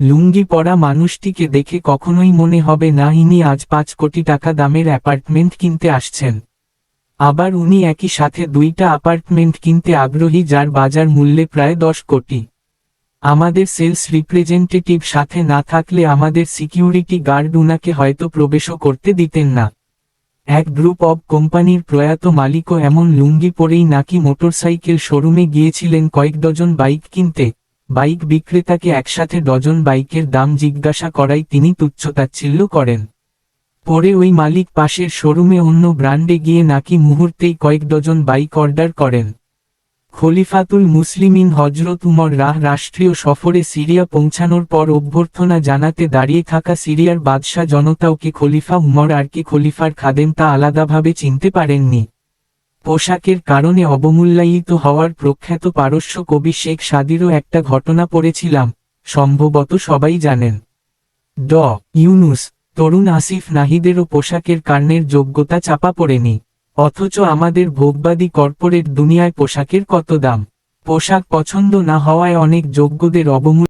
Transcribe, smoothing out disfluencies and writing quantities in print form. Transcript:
লুঙ্গি পরা মানুষটিকে দেখে কখনোই মনে হবে না ইনি আজ ৫ কোটি টাকা দামের অ্যাপার্টমেন্ট কিনতে আসছেন। আবার উনি একই সাথে ২টা অ্যাপার্টমেন্ট কিনতে আগ্রহী, যার বাজার মূল্যে প্রায় ১০ কোটি। আমাদের সেলস রিপ্রেজেন্টেটিভ সাথে না থাকলে আমাদের সিকিউরিটি গার্ড উনাকে হয়তো প্রবেশও করতে দিতেন না। এক গ্রুপ অব কোম্পানির প্রয়াত মালিকও এমন লুঙ্গি পরেই নাকি মোটরসাইকেল শোরুমে গিয়েছিলেন কয়েক ডজন বাইক কিনতে। বাইক বিক্রেতাকে একসাথে ডজন বাইকের দাম জিজ্ঞাসা করায় তিনি তুচ্ছতাচ্ছিল্য করেন। পরে ওই মালিক পাশের শোরুমে অন্য ব্র্যান্ডে গিয়ে নাকি মুহূর্তেই কয়েক ডজন বাইক অর্ডার করেন। খলিফাতুল মুসলিমিন হজরত উমর রাষ্ট্রীয় সফরে সিরিয়া পৌঁছানোর পর অভ্যর্থনা জানাতে দাঁড়িয়ে থাকা সিরিয়ার বাদশাহ জনতাও কে খলিফা উমর আর কে খলিফার খাদেম তা আলাদাভাবে চিনতে পারেননি। পোশাকের কারণে অবমূল্যায়িত হওয়ার প্রখ্যাত পারস্য কবি শেখ সাদিরও একটা ঘটনা পড়েছিলাম, সম্ভবত সবাই জানেন। ইউনুস, তরুণ আসিফ নাহিদেরও পোশাকের কারণের যোগ্যতা চাপা পড়েনি। অথচ আমাদের ভোগবাদী কর্পোরেট দুনিয়ায় পোশাকের কত দাম। পোশাক পছন্দ না হওয়ায় অনেক যোগ্যদের অবমূল্যায়ন